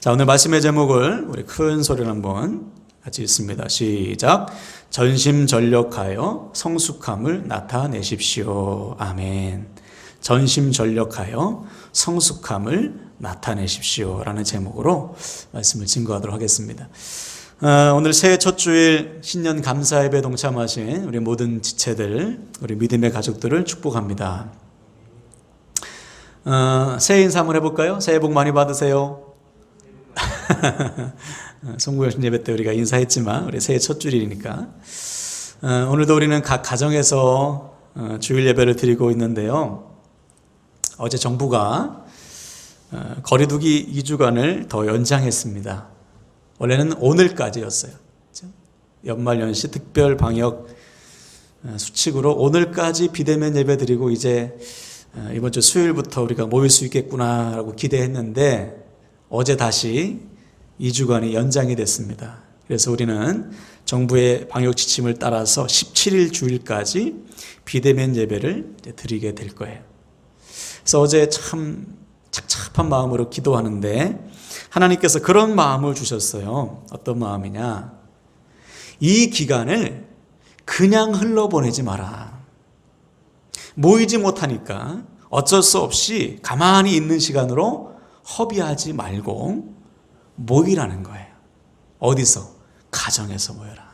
자, 오늘 말씀의 제목을 우리 큰 소리로 한번 같이 읽습니다. 시작. 전심전력하여 성숙함을 나타내십시오. 아멘. 전심전력하여 성숙함을 나타내십시오. 라는 제목으로 말씀을 증거하도록 하겠습니다. 오늘 새해 첫 주일 신년 감사 예배 동참하신 우리 모든 지체들, 우리 믿음의 가족들을 축복합니다. 새해 인사 한번 해볼까요? 새해 복 많이 받으세요. 송구열신 예배 때 우리가 인사했지만 우리 새해 첫 주일이니까 오늘도 우리는 각 가정에서 주일 예배를 드리고 있는데요. 어제 정부가 거리두기 2주간을 더 연장했습니다. 원래는 오늘까지였어요. 연말연시 특별 방역 수칙으로 오늘까지 비대면 예배 드리고 이제 이번 주 수요일부터 우리가 모일 수 있겠구나라고 기대했는데 어제 다시 2주간이 연장이 됐습니다. 그래서 우리는 정부의 방역 지침을 따라서 17일 주일까지 비대면 예배를 드리게 될 거예요. 그래서 어제 참 착잡한 마음으로 기도하는데 하나님께서 그런 마음을 주셨어요. 어떤 마음이냐? 이 기간을 그냥 흘러보내지 마라. 모이지 못하니까 어쩔 수 없이 가만히 있는 시간으로 허비하지 말고 모이라는 거예요. 어디서? 가정에서 모여라.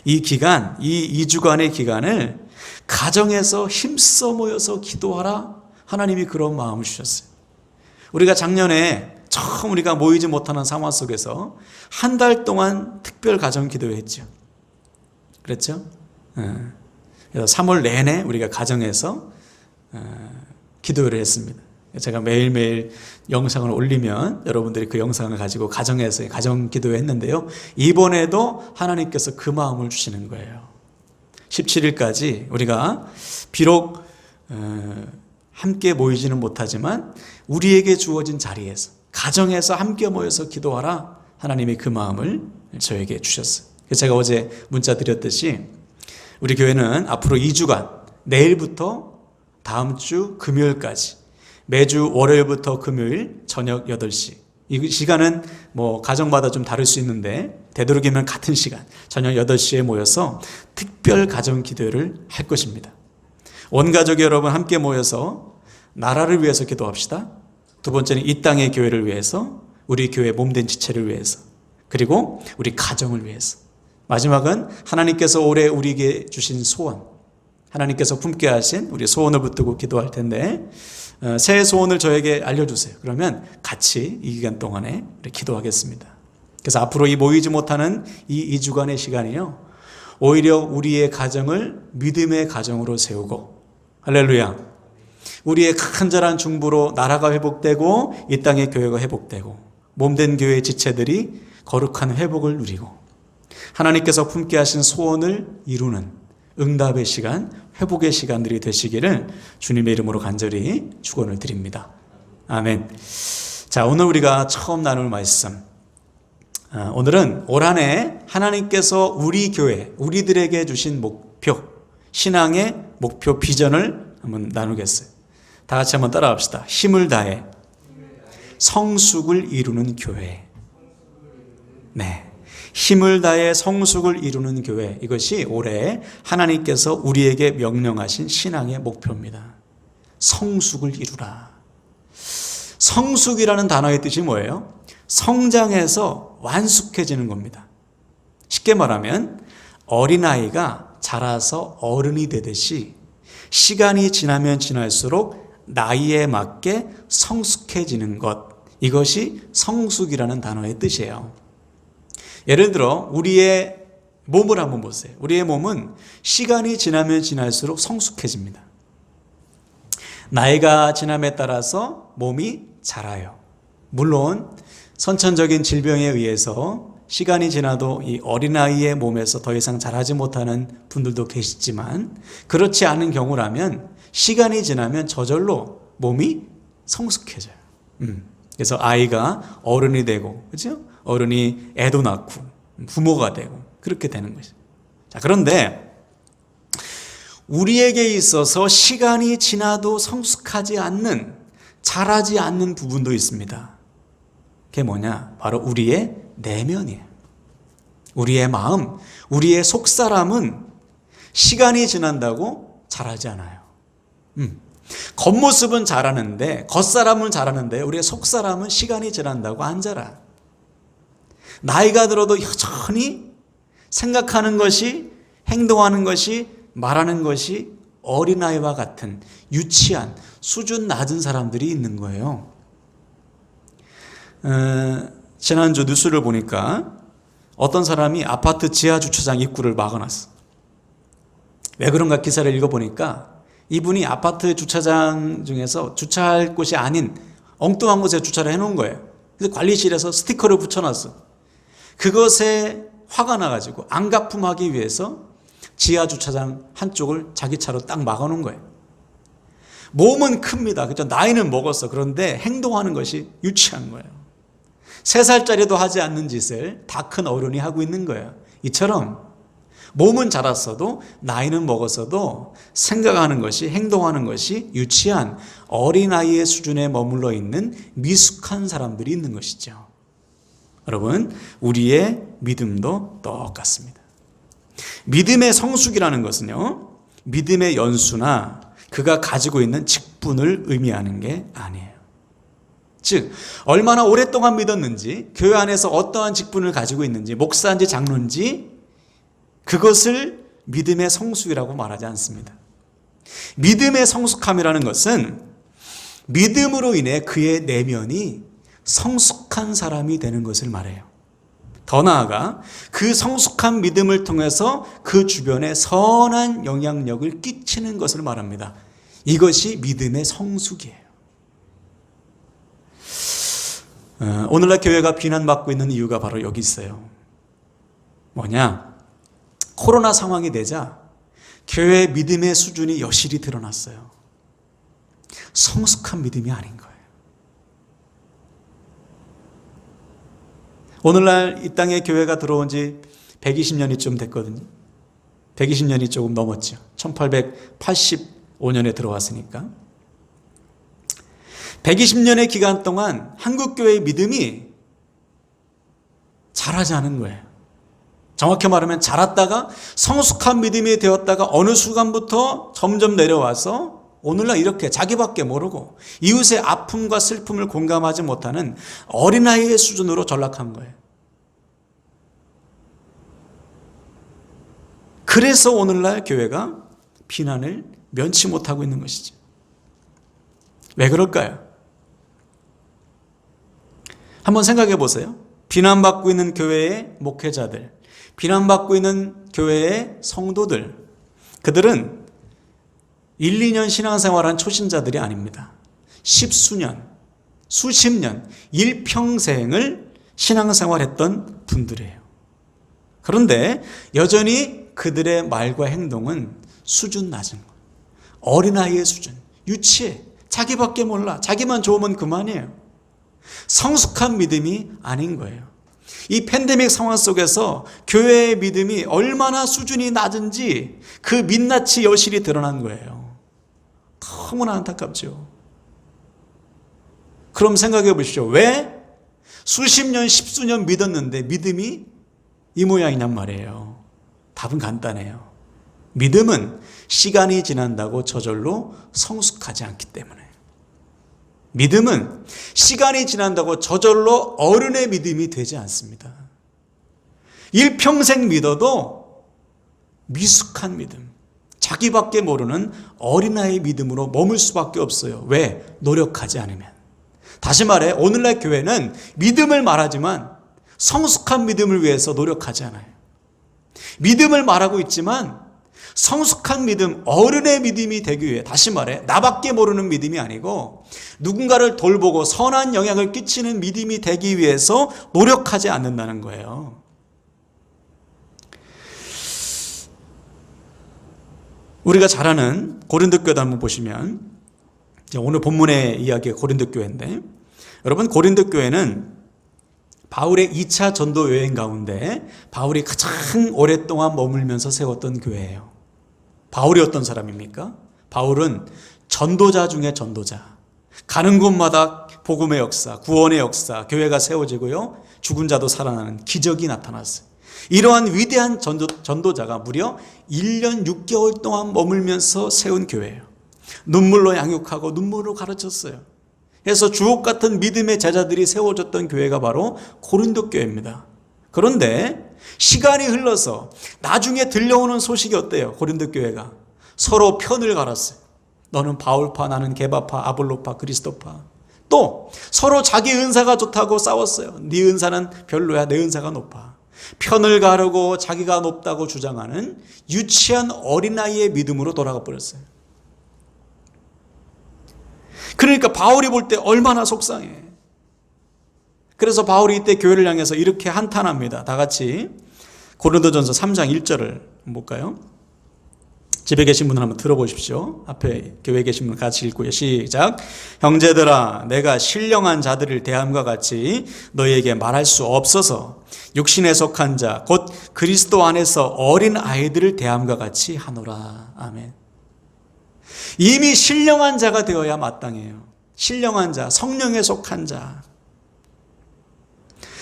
이 기간, 이 2주간의 기간을 가정에서 힘써 모여서 기도하라. 하나님이 그런 마음을 주셨어요. 우리가 작년에 처음 우리가 모이지 못하는 상황 속에서 한 달 동안 특별 가정 기도했죠. 그랬죠? 그래서 3월 내내 우리가 가정에서 기도를 했습니다. 제가 매일매일 영상을 올리면 여러분들이 그 영상을 가지고 가정에서 가정 기도했는데요. 이번에도 하나님께서 그 마음을 주시는 거예요. 17일까지 우리가 비록 함께 모이지는 못하지만 우리에게 주어진 자리에서 가정에서 함께 모여서 기도하라. 하나님이 그 마음을 저에게 주셨어요. 그래서 제가 어제 문자 드렸듯이 우리 교회는 앞으로 2주간 내일부터 다음 주 금요일까지 매주 월요일부터 금요일 저녁 8시 이 시간은 뭐 가정마다 좀 다를 수 있는데 되도록이면 같은 시간 저녁 8시에 모여서 특별 가정 기도를 할 것입니다. 온 가족 여러분 함께 모여서 나라를 위해서 기도합시다. 두 번째는 이 땅의 교회를 위해서, 우리 교회 몸된 지체를 위해서, 그리고 우리 가정을 위해서. 마지막은 하나님께서 올해 우리에게 주신 소원, 하나님께서 품게 하신 우리 소원을 붙들고 기도할 텐데 새해 소원을 저에게 알려주세요. 그러면 같이 이 기간 동안에 기도하겠습니다. 그래서 앞으로 이 모이지 못하는 이 2주간의 시간이요, 오히려 우리의 가정을 믿음의 가정으로 세우고, 할렐루야, 우리의 간절한 중보로 나라가 회복되고 이 땅의 교회가 회복되고 몸된 교회의 지체들이 거룩한 회복을 누리고 하나님께서 품게 하신 소원을 이루는 응답의 시간, 회복의 시간들이 되시기를 주님의 이름으로 간절히 축원을 드립니다. 아멘. 자, 오늘 우리가 처음 나눌 말씀, 오늘은 올 한 해 하나님께서 우리 교회, 우리들에게 주신 목표, 신앙의 목표 비전을 한번 나누겠어요. 다 같이 한번 따라합시다. 힘을 다해 성숙을 이루는 교회. 네. 힘을 다해 성숙을 이루는 교회, 이것이 올해 하나님께서 우리에게 명령하신 신앙의 목표입니다. 성숙을 이루라. 성숙이라는 단어의 뜻이 뭐예요? 성장해서 완숙해지는 겁니다. 쉽게 말하면 어린아이가 자라서 어른이 되듯이 시간이 지나면 지날수록 나이에 맞게 성숙해지는 것, 이것이 성숙이라는 단어의 뜻이에요. 예를 들어 우리의 몸을 한번 보세요. 우리의 몸은 시간이 지나면 지날수록 성숙해집니다. 나이가 지남에 따라서 몸이 자라요. 물론 선천적인 질병에 의해서 시간이 지나도 이 어린아이의 몸에서 더 이상 자라지 못하는 분들도 계시지만, 그렇지 않은 경우라면 시간이 지나면 저절로 몸이 성숙해져요. 그래서 아이가 어른이 되고, 그렇죠? 어른이 애도 낳고 부모가 되고 그렇게 되는 것이죠. 자, 그런데 우리에게 있어서 시간이 지나도 성숙하지 않는, 자라지 않는 부분도 있습니다. 그게 뭐냐? 바로 우리의 내면이에요. 우리의 마음, 우리의 속사람은 시간이 지난다고 자라지 않아요. 겉모습은 자라는데, 겉사람은 자라는데 우리의 속사람은 시간이 지난다고 안 자라. 나이가 들어도 여전히 생각하는 것이, 행동하는 것이, 말하는 것이 어린아이와 같은 유치한 수준 낮은 사람들이 있는 거예요. 지난주 뉴스를 보니까 어떤 사람이 아파트 지하 주차장 입구를 막아놨어. 왜 그런가 기사를 읽어보니까 이분이 아파트 주차장 중에서 주차할 곳이 아닌 엉뚱한 곳에 주차를 해놓은 거예요. 그래서 관리실에서 스티커를 붙여놨어. 그것에 화가 나가지고 안가품하기 위해서 지하 주차장 한쪽을 자기 차로 딱 막아놓은 거예요. 몸은 큽니다. 그죠? 나이는 먹었어. 그런데 행동하는 것이 유치한 거예요. 3살짜리도 하지 않는 짓을 다 큰 어른이 하고 있는 거예요. 이처럼 몸은 자랐어도 나이는 먹었어도 생각하는 것이, 행동하는 것이 유치한 어린아이의 수준에 머물러 있는 미숙한 사람들이 있는 것이죠. 여러분, 우리의 믿음도 똑같습니다. 믿음의 성숙이라는 것은요, 믿음의 연수나 그가 가지고 있는 직분을 의미하는 게 아니에요. 즉, 얼마나 오랫동안 믿었는지, 교회 안에서 어떠한 직분을 가지고 있는지, 목사인지 장로인지, 그것을 믿음의 성숙이라고 말하지 않습니다. 믿음의 성숙함이라는 것은 믿음으로 인해 그의 내면이 성숙한 사람이 되는 것을 말해요. 더 나아가 그 성숙한 믿음을 통해서 그 주변에 선한 영향력을 끼치는 것을 말합니다. 이것이 믿음의 성숙이에요. 오늘날 교회가 비난받고 있는 이유가 바로 여기 있어요. 뭐냐? 코로나 상황이 되자 교회의 믿음의 수준이 여실히 드러났어요. 성숙한 믿음이 아닌 거예요. 오늘날 이 땅에 교회가 들어온 지 120년이 좀 됐거든요. 120년이 조금 넘었죠. 1885년에 들어왔으니까. 120년의 기간 동안 한국교회의 믿음이 자라지 않은 거예요. 정확히 말하면 자랐다가 성숙한 믿음이 되었다가 어느 순간부터 점점 내려와서 오늘날 이렇게 자기밖에 모르고 이웃의 아픔과 슬픔을 공감하지 못하는 어린아이의 수준으로 전락한 거예요. 그래서 오늘날 교회가 비난을 면치 못하고 있는 것이죠. 왜 그럴까요? 한번 생각해 보세요. 비난받고 있는 교회의 목회자들, 비난받고 있는 교회의 성도들, 그들은 1, 2년 신앙생활한 초신자들이 아닙니다. 십수년, 수십 년, 일평생을 신앙생활했던 분들이에요. 그런데 여전히 그들의 말과 행동은 수준 낮은 거예요. 어린아이의 수준, 유치해, 자기밖에 몰라, 자기만 좋으면 그만이에요. 성숙한 믿음이 아닌 거예요. 이 팬데믹 상황 속에서 교회의 믿음이 얼마나 수준이 낮은지 그 민낯이 여실히 드러난 거예요. 너무나 안타깝죠. 그럼 생각해 보십시오. 왜 수십 년, 십수년 믿었는데 믿음이 이 모양이냔 말이에요. 답은 간단해요. 믿음은 시간이 지난다고 저절로 성숙하지 않기 때문에. 믿음은 시간이 지난다고 저절로 어른의 믿음이 되지 않습니다. 일평생 믿어도 미숙한 믿음, 자기밖에 모르는 어린아이의 믿음으로 머물 수밖에 없어요. 왜? 노력하지 않으면. 다시 말해 오늘날 교회는 믿음을 말하지만 성숙한 믿음을 위해서 노력하지 않아요. 믿음을 말하고 있지만 성숙한 믿음, 어른의 믿음이 되기 위해, 다시 말해 나밖에 모르는 믿음이 아니고 누군가를 돌보고 선한 영향을 끼치는 믿음이 되기 위해서 노력하지 않는다는 거예요. 우리가 잘 아는 고린도 교회도 한번 보시면, 오늘 본문의 이야기가 고린도 교회인데, 여러분 고린도 교회는 바울의 2차 전도 여행 가운데 바울이 가장 오랫동안 머물면서 세웠던 교회예요. 바울이 어떤 사람입니까? 바울은 전도자 중에 전도자. 가는 곳마다 복음의 역사, 구원의 역사, 교회가 세워지고요, 죽은 자도 살아나는 기적이 나타났어요. 이러한 위대한 전도자가 무려 1년 6개월 동안 머물면서 세운 교회예요. 눈물로 양육하고 눈물로 가르쳤어요. 그래서 주옥 같은 믿음의 제자들이 세워졌던 교회가 바로 고린도 교회입니다. 그런데 시간이 흘러서 나중에 들려오는 소식이 어때요? 고린도 교회가 서로 편을 갈았어요. 너는 바울파, 나는 게바파, 아볼로파, 그리스도파. 또 서로 자기 은사가 좋다고 싸웠어요. 네 은사는 별로야, 내 은사가 높아. 편을 가르고 자기가 높다고 주장하는 유치한 어린아이의 믿음으로 돌아가 버렸어요. 그러니까 바울이 볼 때 얼마나 속상해. 그래서 바울이 이때 교회를 향해서 이렇게 한탄합니다. 다 같이 고린도전서 3장 1절을 볼까요? 집에 계신 분은 한번 들어보십시오. 앞에 교회에 계신 분 같이 읽고요. 시작. 형제들아, 내가 신령한 자들을 대함과 같이 너희에게 말할 수 없어서 육신에 속한 자, 곧 그리스도 안에서 어린 아이들을 대함과 같이 하노라. 아멘. 이미 신령한 자가 되어야 마땅해요. 신령한 자, 성령에 속한 자,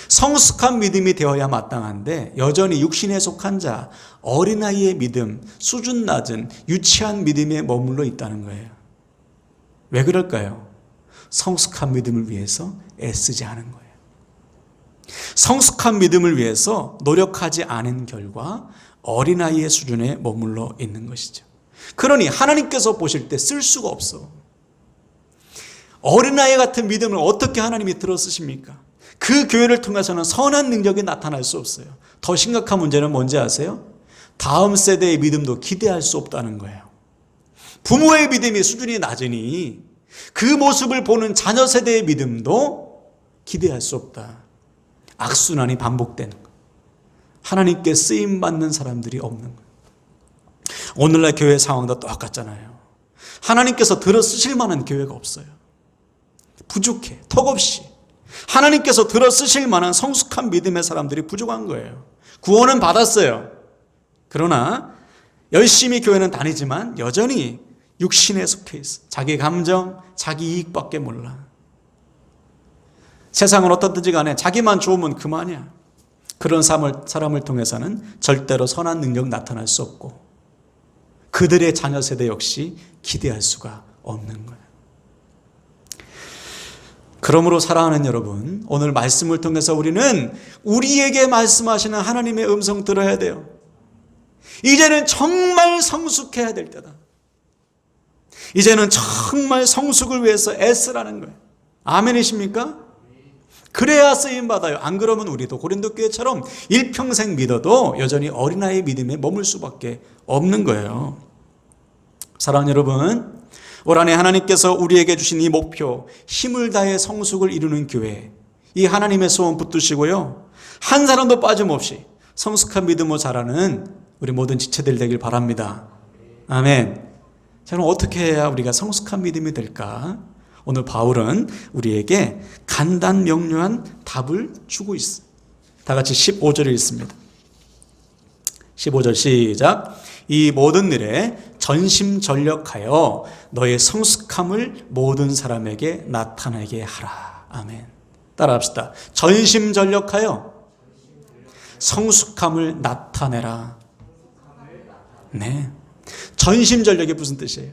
성숙한 믿음이 되어야 마땅한데 여전히 육신에 속한 자, 어린아이의 믿음, 수준 낮은 유치한 믿음에 머물러 있다는 거예요. 왜 그럴까요? 성숙한 믿음을 위해서 애쓰지 않은 거예요. 성숙한 믿음을 위해서 노력하지 않은 결과 어린아이의 수준에 머물러 있는 것이죠. 그러니 하나님께서 보실 때 쓸 수가 없어. 어린아이 같은 믿음을 어떻게 하나님이 들어 쓰십니까? 그 교회를 통해서는 선한 능력이 나타날 수 없어요. 더 심각한 문제는 뭔지 아세요? 다음 세대의 믿음도 기대할 수 없다는 거예요. 부모의 믿음이 수준이 낮으니 그 모습을 보는 자녀 세대의 믿음도 기대할 수 없다. 악순환이 반복되는 거예요. 하나님께 쓰임받는 사람들이 없는 거예요. 오늘날 교회 상황도 똑같잖아요. 하나님께서 들어 쓰실 만한 교회가 없어요. 부족해. 턱없이. 하나님께서 들어 쓰실 만한 성숙한 믿음의 사람들이 부족한 거예요. 구원은 받았어요. 그러나 열심히 교회는 다니지만 여전히 육신에 속해 있어. 자기 감정, 자기 이익밖에 몰라. 세상은 어떻든지 간에 자기만 좋으면 그만이야. 그런 사람을 통해서는 절대로 선한 능력 나타날 수 없고 그들의 자녀 세대 역시 기대할 수가 없는 거예요. 그러므로 사랑하는 여러분, 오늘 말씀을 통해서 우리는 우리에게 말씀하시는 하나님의 음성 들어야 돼요. 이제는 정말 성숙해야 될 때다. 이제는 정말 성숙을 위해서 애쓰라는 거예요. 아멘이십니까? 그래야 쓰임받아요. 안 그러면 우리도 고린도 교회처럼 일평생 믿어도 여전히 어린아이 믿음에 머물 수밖에 없는 거예요. 사랑하는 여러분, 올 한해 하나님께서 우리에게 주신 이 목표, 힘을 다해 성숙을 이루는 교회, 이 하나님의 소원 붙드시고요, 한 사람도 빠짐없이 성숙한 믿음으로 자라는 우리 모든 지체들 되길 바랍니다. 아멘. 자, 그럼 어떻게 해야 우리가 성숙한 믿음이 될까? 오늘 바울은 우리에게 간단 명료한 답을 주고 있어요. 다 같이 15절을 읽습니다. 15절 시작. 이 모든 일에 전심전력하여 너의 성숙함을 모든 사람에게 나타나게 하라. 아멘. 따라합시다. 전심전력하여 성숙함을 나타내라. 네. 전심전력이 무슨 뜻이에요?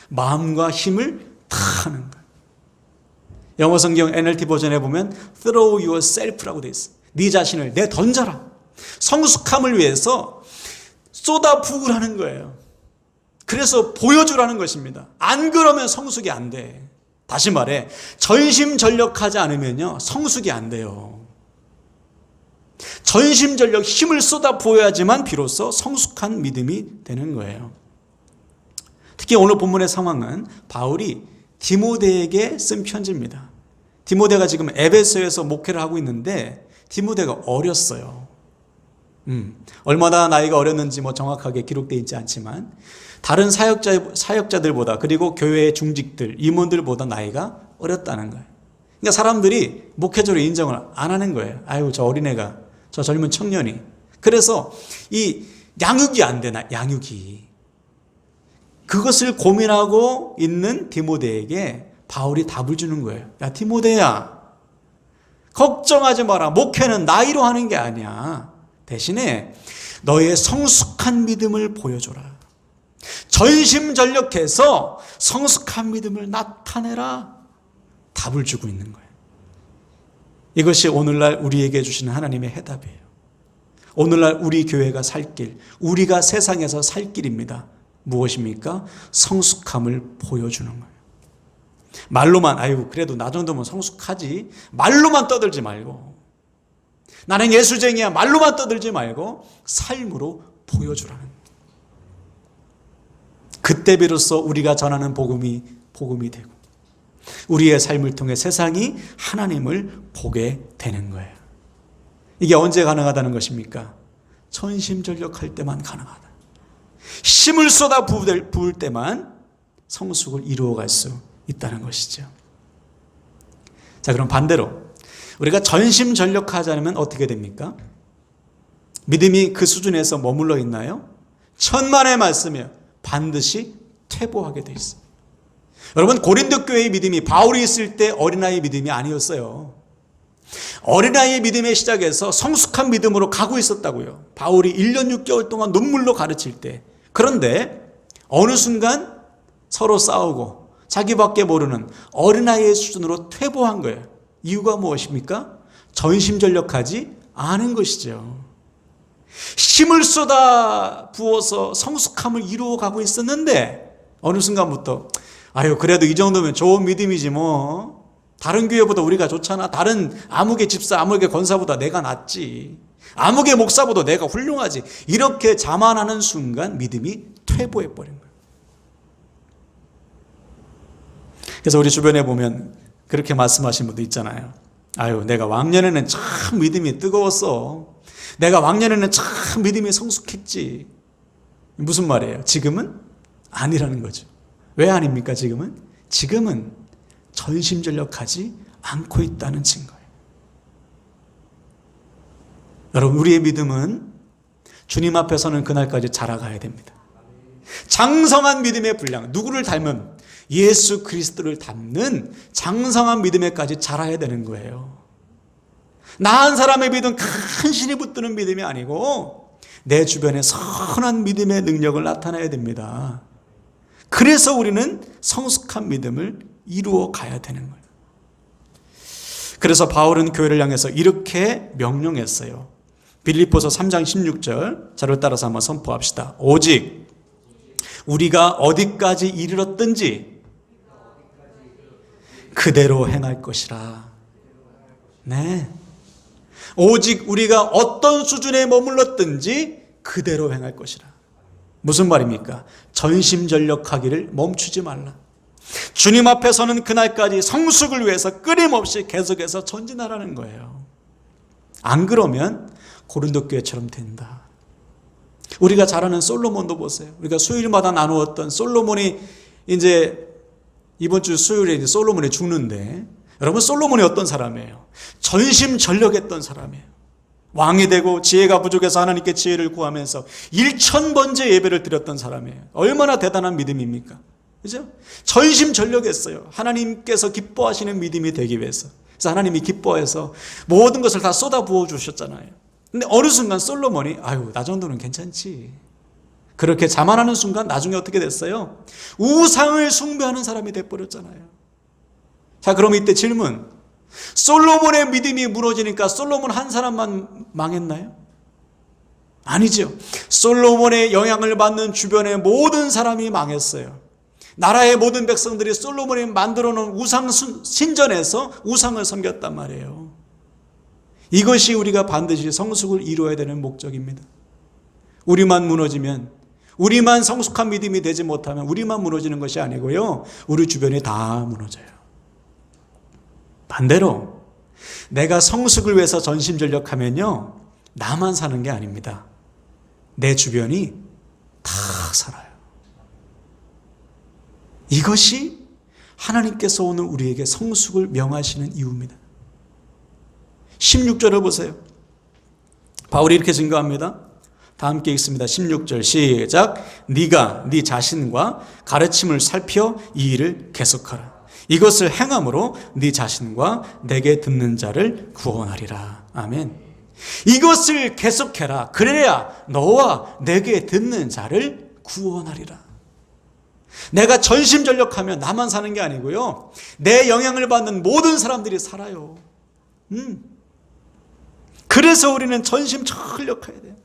마음과 힘을 다하는 거예요. 영어 성경 NLT 버전에 보면 throw yourself라고 되어 있어요. 네 자신을 내던져라. 성숙함을 위해서 쏟아부으라는 거예요. 그래서 보여주라는 것입니다. 안 그러면 성숙이 안 돼. 다시 말해, 전심전력하지 않으면요, 성숙이 안 돼요. 전심전력 힘을 쏟아부어야지만 비로소 성숙한 믿음이 되는 거예요. 특히 오늘 본문의 상황은 바울이 디모데에게 쓴 편지입니다. 디모데가 지금 에베소에서 목회를 하고 있는데 디모데가 어렸어요. 얼마나 나이가 어렸는지 정확하게 기록되어 있지 않지만 다른 사역자들보다, 그리고 교회의 중직들, 임원들보다 나이가 어렸다는 거예요. 그러니까 사람들이 목회자로 인정을 안 하는 거예요. 아유, 저 어린애가, 저 젊은 청년이. 그래서 이 양육이 안 되나, 양육이. 그것을 고민하고 있는 디모데에게 바울이 답을 주는 거예요. 야, 디모데야, 걱정하지 마라. 목회는 나이로 하는 게 아니야. 대신에 너의 성숙한 믿음을 보여줘라. 전심전력해서 성숙한 믿음을 나타내라. 답을 주고 있는 거예요. 이것이 오늘날 우리에게 주시는 하나님의 해답이에요. 오늘날 우리 교회가 살 길, 우리가 세상에서 살 길입니다. 무엇입니까? 성숙함을 보여주는 거예요. 말로만 아유 그래도 나 정도면 성숙하지, 말로만 떠들지 말고, 나는 예수쟁이야 말로만 떠들지 말고 삶으로 보여주라는 거예요. 그때 비로소 우리가 전하는 복음이 되고 우리의 삶을 통해 세상이 하나님을 보게 되는 거예요. 이게 언제 가능하다는 것입니까? 전심전력할 때만 가능하다. 힘을 쏟아 부을 때만 성숙을 이루어갈 수 있다는 것이죠. 자, 그럼 반대로 우리가 전심전력하지 않으면 어떻게 됩니까? 믿음이 그 수준에서 머물러 있나요? 천만의 말씀이요, 반드시 퇴보하게 돼 있어요. 여러분, 고린도 교회의 믿음이 바울이 있을 때 어린아이의 믿음이 아니었어요. 어린아이의 믿음의 시작에서 성숙한 믿음으로 가고 있었다고요. 바울이 1년 6개월 동안 눈물로 가르칠 때. 그런데 어느 순간 서로 싸우고 자기밖에 모르는 어린아이의 수준으로 퇴보한 거예요. 이유가 무엇입니까? 전심전력하지 않은 것이죠. 힘을 쏟아 부어서 성숙함을 이루어가고 있었는데 어느 순간부터 아유 그래도 이 정도면 좋은 믿음이지 뭐, 다른 교회보다 우리가 좋잖아, 다른 아무개 집사 아무개 권사보다 내가 낫지, 아무개 목사보다 내가 훌륭하지, 이렇게 자만하는 순간 믿음이 퇴보해버린 거예요. 그래서 우리 주변에 보면 그렇게 말씀하신 분도 있잖아요. 아유 내가 왕년에는 참 믿음이 뜨거웠어, 내가 왕년에는 참 믿음이 성숙했지. 무슨 말이에요? 지금은 아니라는 거죠. 왜 아닙니까? 지금은 전심전력하지 않고 있다는 증거예요. 여러분, 우리의 믿음은 주님 앞에서는 그날까지 자라가야 됩니다. 장성한 믿음의 분량, 누구를 닮은? 예수 그리스도를 닮는 장성한 믿음에까지 자라야 되는 거예요. 나 한 사람의 믿음, 간신히 붙드는 믿음이 아니고 내 주변에 선한 믿음의 능력을 나타내야 됩니다. 그래서 우리는 성숙한 믿음을 이루어 가야 되는 거예요. 그래서 바울은 교회를 향해서 이렇게 명령했어요. 빌립보서 3장 16절, 저를 따라서 한번 선포합시다. 오직 우리가 어디까지 이르렀든지 그대로 행할 것이라. 네. 오직 우리가 어떤 수준에 머물렀든지 그대로 행할 것이라. 무슨 말입니까? 전심전력하기를 멈추지 말라. 주님 앞에서는 그날까지 성숙을 위해서 끊임없이 계속해서 전진하라는 거예요. 안 그러면 고린도 교회처럼 된다. 우리가 잘 아는 솔로몬도 보세요. 우리가 수요일마다 나누었던 솔로몬이 이제 이번 주 수요일에 이제 솔로몬이 죽는데, 여러분 솔로몬이 어떤 사람이에요? 전심전력했던 사람이에요. 왕이 되고 지혜가 부족해서 하나님께 지혜를 구하면서 1000번째 예배를 드렸던 사람이에요. 얼마나 대단한 믿음입니까? 그죠? 전심전력했어요. 하나님께서 기뻐하시는 믿음이 되기 위해서. 그래서 하나님이 기뻐해서 모든 것을 다 쏟아 부어 주셨잖아요. 근데 어느 순간 솔로몬이 아유 나 정도는 괜찮지, 그렇게 자만하는 순간 나중에 어떻게 됐어요? 우상을 숭배하는 사람이 돼버렸잖아요. 자, 그럼 이때 질문, 솔로몬의 믿음이 무너지니까 솔로몬 한 사람만 망했나요? 아니죠. 솔로몬의 영향을 받는 주변의 모든 사람이 망했어요. 나라의 모든 백성들이 솔로몬이 만들어 놓은 우상 신전에서 우상을 섬겼단 말이에요. 이것이 우리가 반드시 성숙을 이루어야 되는 목적입니다. 우리만 무너지면, 우리만 성숙한 믿음이 되지 못하면 우리만 무너지는 것이 아니고요, 우리 주변이 다 무너져요. 반대로 내가 성숙을 위해서 전심전력하면요, 나만 사는 게 아닙니다. 내 주변이 다 살아요. 이것이 하나님께서 오늘 우리에게 성숙을 명하시는 이유입니다. 16절을 보세요. 바울이 이렇게 증거합니다. 다 함께 읽습니다. 16절 시작. 네가 네 자신과 가르침을 살펴 이 일을 계속하라. 이것을 행함으로 네 자신과 내게 듣는 자를 구원하리라. 아멘. 이것을 계속해라. 그래야 너와 내게 듣는 자를 구원하리라. 내가 전심전력하면 나만 사는 게 아니고요, 내 영향을 받는 모든 사람들이 살아요. 그래서 우리는 전심전력해야 돼요.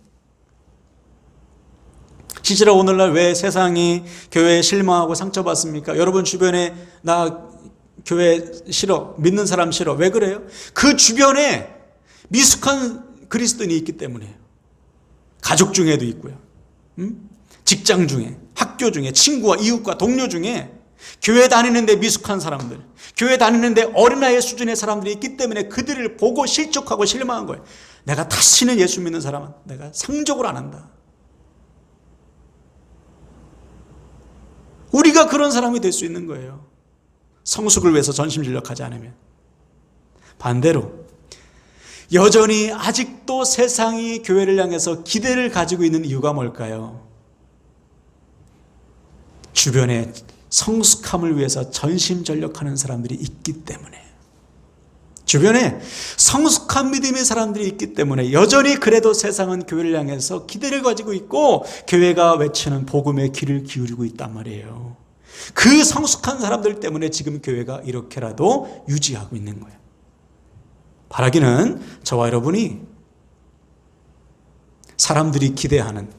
실제로 오늘날 왜 세상이 교회에 실망하고 상처받습니까? 여러분 주변에 나 교회 싫어, 믿는 사람 싫어. 왜 그래요? 그 주변에 미숙한 그리스도인이 있기 때문이에요. 가족 중에도 있고요, 직장 중에, 학교 중에, 친구와 이웃과 동료 중에 교회 다니는데 미숙한 사람들, 교회 다니는데 어린아이 수준의 사람들이 있기 때문에 그들을 보고 실족하고 실망한 거예요. 내가 다시는 예수 믿는 사람은 내가 상종을 안 한다. 우리가 그런 사람이 될 수 있는 거예요. 성숙을 위해서 전심전력하지 않으면. 반대로 여전히 아직도 세상이 교회를 향해서 기대를 가지고 있는 이유가 뭘까요? 주변에 성숙함을 위해서 전심전력하는 사람들이 있기 때문에, 주변에 성숙한 믿음의 사람들이 있기 때문에 여전히 그래도 세상은 교회를 향해서 기대를 가지고 있고 교회가 외치는 복음에 귀를 기울이고 있단 말이에요. 그 성숙한 사람들 때문에 지금 교회가 이렇게라도 유지하고 있는 거예요. 바라기는 저와 여러분이 사람들이 기대하는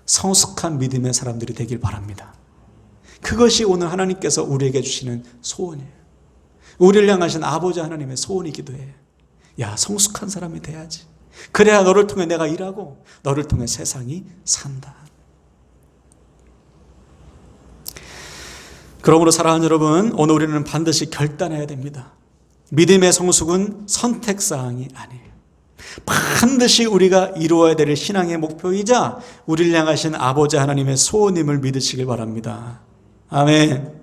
성숙한 믿음의 사람들이 되길 바랍니다. 그것이 오늘 하나님께서 우리에게 주시는 소원이에요. 우리를 향하신 아버지 하나님의 소원이기도 해요. 야, 성숙한 사람이 돼야지. 그래야 너를 통해 내가 일하고 너를 통해 세상이 산다. 그러므로 사랑하는 여러분, 오늘 우리는 반드시 결단해야 됩니다. 믿음의 성숙은 선택사항이 아니에요. 반드시 우리가 이루어야 될 신앙의 목표이자 우리를 향하신 아버지 하나님의 소원임을 믿으시길 바랍니다. 아멘.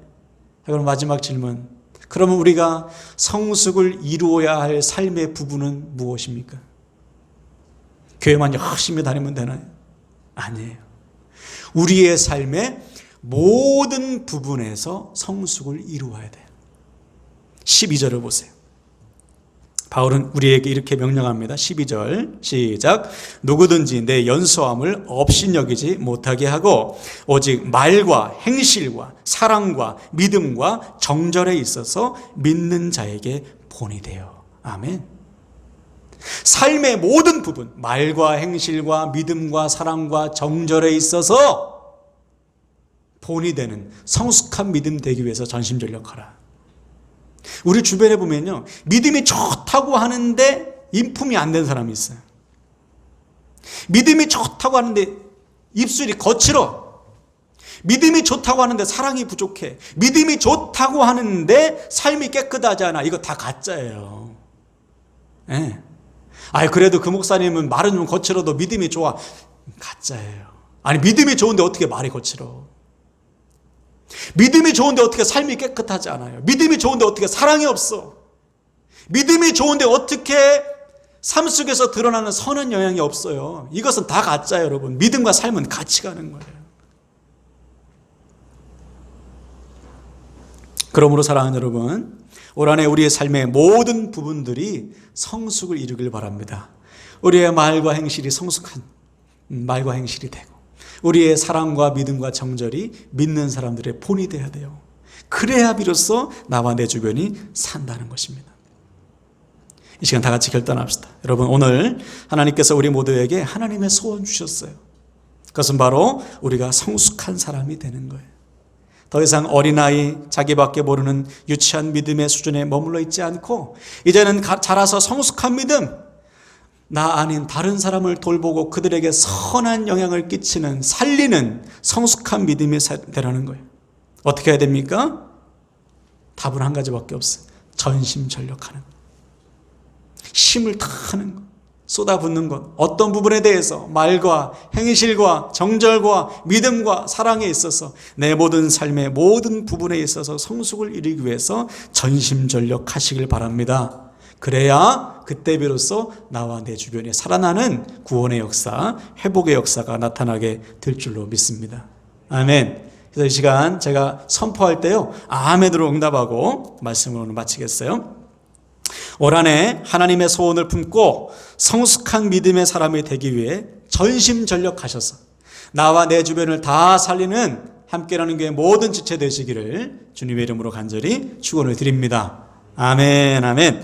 그럼 마지막 질문. 그러면 우리가 성숙을 이루어야 할 삶의 부분은 무엇입니까? 교회만 열심히 다니면 되나요? 아니에요. 우리의 삶의 모든 부분에서 성숙을 이루어야 돼요. 12절을 보세요. 바울은 우리에게 이렇게 명령합니다. 12절 시작. 누구든지 내 연소함을 업신여기지 못하게 하고 오직 말과 행실과 사랑과 믿음과 정절에 있어서 믿는 자에게 본이 되어. 아멘. 삶의 모든 부분, 말과 행실과 믿음과 사랑과 정절에 있어서 본이 되는 성숙한 믿음 되기 위해서 전심전력하라. 우리 주변에 보면요, 믿음이 좋다고 하는데 인품이 안 된 사람이 있어요. 믿음이 좋다고 하는데 입술이 거칠어. 믿음이 좋다고 하는데 사랑이 부족해. 믿음이 좋다고 하는데 삶이 깨끗하지 않아. 이거 다 가짜예요. 네. 그래도 그 목사님은 말은 좀 거칠어도 믿음이 좋아. 가짜예요. 아니, 믿음이 좋은데 어떻게 말이 거칠어? 믿음이 좋은데 어떻게 삶이 깨끗하지 않아요? 믿음이 좋은데 어떻게 사랑이 없어? 믿음이 좋은데 어떻게 삶 속에서 드러나는 선한 영향이 없어요? 이것은 다 가짜예요, 여러분. 믿음과 삶은 같이 가는 거예요. 그러므로 사랑하는 여러분, 올 한해 우리의 삶의 모든 부분들이 성숙을 이루길 바랍니다. 우리의 말과 행실이 성숙한 말과 행실이 되고, 우리의 사랑과 믿음과 정절이 믿는 사람들의 본이 되어야 돼요. 그래야 비로소 나와 내 주변이 산다는 것입니다. 이 시간 다 같이 결단합시다. 여러분, 오늘 하나님께서 우리 모두에게 하나님의 소원 주셨어요. 그것은 바로 우리가 성숙한 사람이 되는 거예요. 더 이상 어린아이, 자기밖에 모르는 유치한 믿음의 수준에 머물러 있지 않고 이제는 자라서 성숙한 믿음, 나 아닌 다른 사람을 돌보고 그들에게 선한 영향을 끼치는, 살리는 성숙한 믿음이 되라는 거예요. 어떻게 해야 됩니까? 답은 한 가지밖에 없어요. 전심전력하는 것. 힘을 다하는 것. 쏟아붓는 것. 어떤 부분에 대해서 말과 행실과 정절과 믿음과 사랑에 있어서 내 모든 삶의 모든 부분에 있어서 성숙을 이루기 위해서 전심전력하시길 바랍니다. 그래야 그때 비로소 나와 내 주변에 살아나는 구원의 역사, 회복의 역사가 나타나게 될 줄로 믿습니다. 아멘. 그래서 이 시간 제가 선포할 때요, 아멘으로 응답하고 말씀을 오늘 마치겠어요. 올 한 해 하나님의 소원을 품고 성숙한 믿음의 사람이 되기 위해 전심전력하셔서 나와 내 주변을 다 살리는 함께라는 교회 모든 지체 되시기를 주님의 이름으로 간절히 축원을 드립니다. 아멘, 아멘.